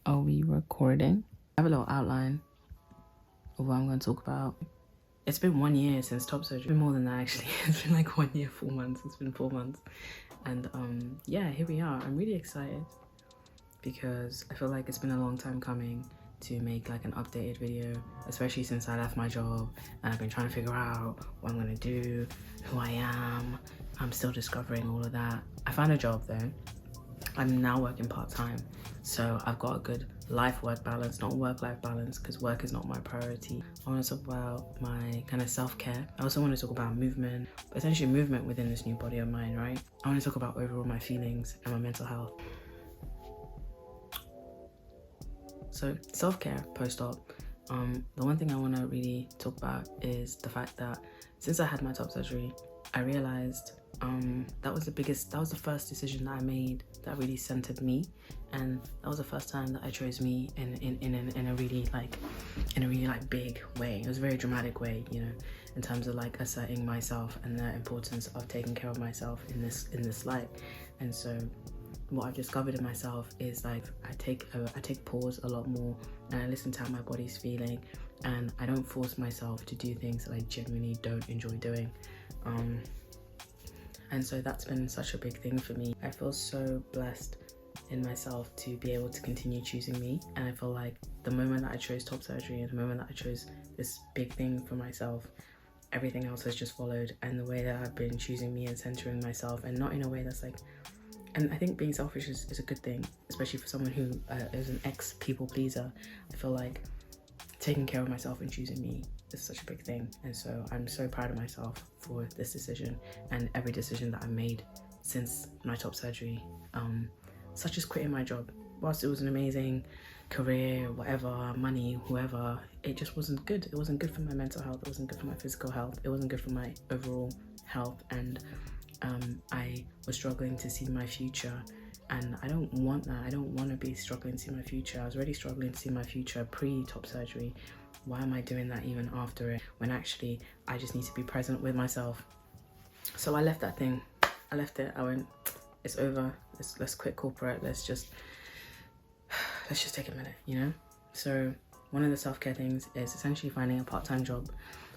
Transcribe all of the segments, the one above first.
Are we recording? I have a little outline of what I'm going to talk about. It's been 1 year since top surgery. It's been more than that actually. It's been like 1 year, 4 months. It's been 4 months. And yeah, here we are. I'm really excited because I feel like it's been a long time coming to make like an updated video, especially since I left my job and I've been trying to figure out what I'm gonna do, who I am. I'm still discovering all of that. I found a job though. I'm now working part-time, so I've got a good life-work balance, not work-life balance, because work is not my priority. I want to talk about my kind of self-care. I also want to talk about movement, but essentially movement within this new body of mine, right? I want to talk about overall my feelings and my mental health. So self-care post-op, the one thing I want to really talk about is the fact that since I had my top surgery, I realized that was the first decision that I made that really centered me, and that was the first time that I chose me in a really big way. It was a very dramatic way, you know, in terms of like asserting myself and the importance of taking care of myself in this life. And so what I've discovered in myself is like I take pause a lot more, and I listen to how my body's feeling, and I don't force myself to do things that I genuinely don't enjoy doing. And so that's been such a big thing for me. I feel so blessed in myself to be able to continue choosing me, and I feel like the moment that I chose top surgery and the moment that I chose this big thing for myself, everything else has just followed. And the way that I've been choosing me and centering myself, and not in a way that's like, and I think being selfish is a good thing, especially for someone who is an ex-people pleaser. I feel like taking care of myself and choosing me is such a big thing. And so I'm so proud of myself for this decision and every decision that I made since my top surgery, such as quitting my job. Whilst it was an amazing career, whatever, money, whoever, it just wasn't good. It wasn't good for my mental health. It wasn't good for my physical health. It wasn't good for my overall health. And I was struggling to see my future, and I don't want that. I don't want to be struggling to see my future. I was already struggling to see my future pre-top surgery. Why am I doing that even after it, when actually I just need to be present with myself? So I left that thing. I left it. I went, it's over. Let's quit corporate. Let's just take a minute, you know? So one of the self-care things is essentially finding a part-time job.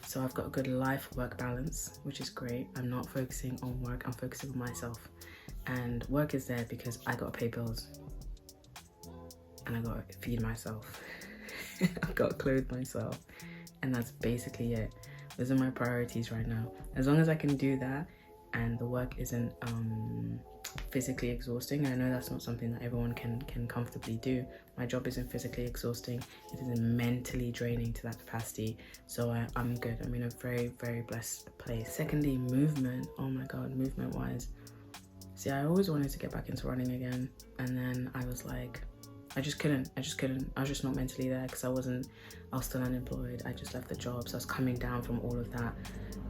So I've got a good life-work balance, which is great. I'm not focusing on work, I'm focusing on myself. And work is there because I gotta pay bills and I gotta feed myself. I've gotta clothe myself, and that's basically it. Those are my priorities right now. As long as I can do that and the work isn't physically exhausting, and I know that's not something that everyone can comfortably do. My job isn't physically exhausting, it is mentally draining to that capacity. So I'm good. I'm in a very, very blessed place. Secondly, movement. Oh my god, movement wise, see, I always wanted to get back into running again, and then I was like, I just couldn't. I was just not mentally there, because I was still unemployed. I just left the job, so I was coming down from all of that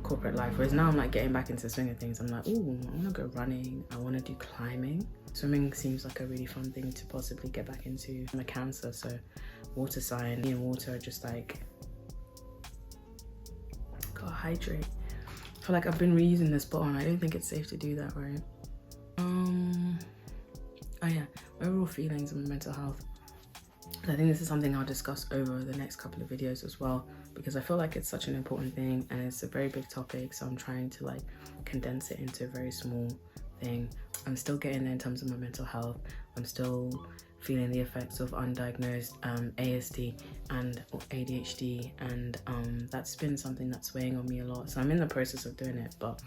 corporate life. Whereas now I'm like getting back into the swing of things. I'm like, ooh, I want to go running. I want to do climbing. Swimming seems like a really fun thing to possibly get back into. I'm a Cancer, so water sign. Me and water are just like, gotta hydrate. I feel like I've been reusing this bottle, and I don't think it's safe to do that, right? Oh yeah, overall feelings and mental health. I think this is something I'll discuss over the next couple of videos as well, because I feel like it's such an important thing and it's a very big topic, so I'm trying to like condense it into a very small thing. I'm still getting there in terms of my mental health. I'm still feeling the effects of undiagnosed ASD and ADHD, and that's been something that's weighing on me a lot. So I'm in the process of doing it, but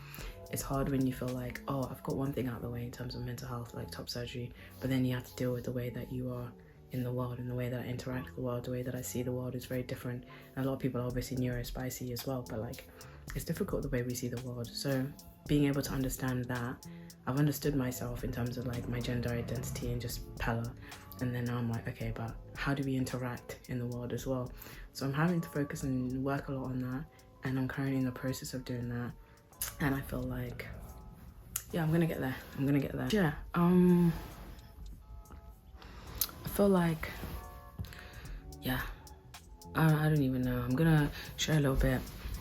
it's hard when you feel like, oh, I've got one thing out of the way in terms of mental health, like top surgery, but then you have to deal with the way that you are in the world, and the way that I interact with the world, the way that I see the world is very different. And a lot of people are obviously neurospicy as well, but like, it's difficult the way we see the world. So being able to understand that, I've understood myself in terms of like my gender identity and just Pella, and then now I'm like, okay, but how do we interact in the world as well? So I'm having to focus and work a lot on that, and I'm currently in the process of doing that. And I feel like, yeah, I'm gonna get there. Yeah, I feel like, yeah, I don't even know. I'm gonna share a little bit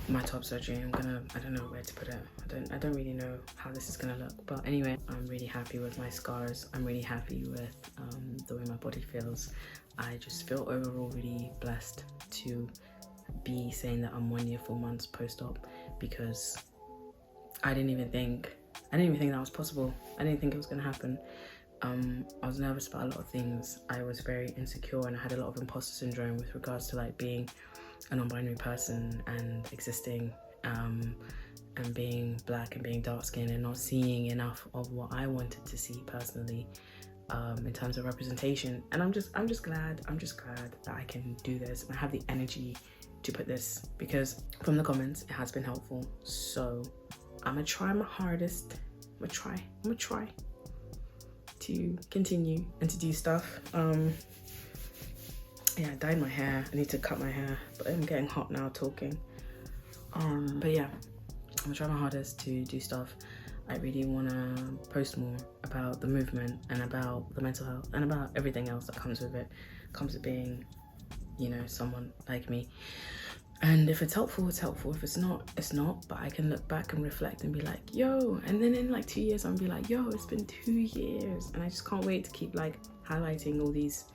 my top surgery. I don't know where to put it. I don't really know how this is gonna look, but anyway, I'm really happy with my scars. I'm really happy with the way my body feels. I just feel overall really blessed to be saying that I'm 1 year 4 months post-op, because I didn't even think that was possible. I didn't think it was gonna happen. I was nervous about a lot of things. I was very insecure, and I had a lot of imposter syndrome with regards to like being a non-binary person and existing and being black and being dark-skinned and not seeing enough of what I wanted to see personally in terms of representation. And I'm just glad that I can do this, and I have the energy to put this, because from the comments it has been helpful. So I'm gonna try my hardest. I'm gonna try to continue and to do stuff. Yeah, I dyed my hair. I need to cut my hair, but I'm getting hot now talking. But yeah, I'm gonna try my hardest to do stuff. I really wanna post more about the movement and about the mental health and about everything else that comes with it, comes with being, you know, someone like me. And if it's helpful, it's helpful. If it's not, it's not. But I can look back and reflect and be like, yo, and then in like 2 years, I'm gonna be like, yo, it's been 2 years. And I just can't wait to keep like highlighting all these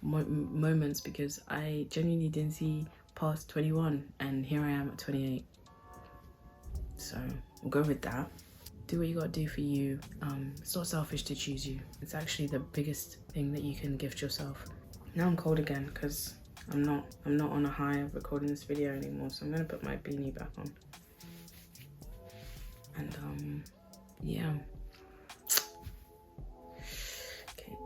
moments, because I genuinely didn't see past 21, and here I am at 28. So we'll go with that. Do what you gotta do for you. It's not selfish to choose you. It's actually the biggest thing that you can gift yourself. Now I'm cold again because I'm not on a high of recording this video anymore, so I'm gonna put my beanie back on. And yeah. Okay.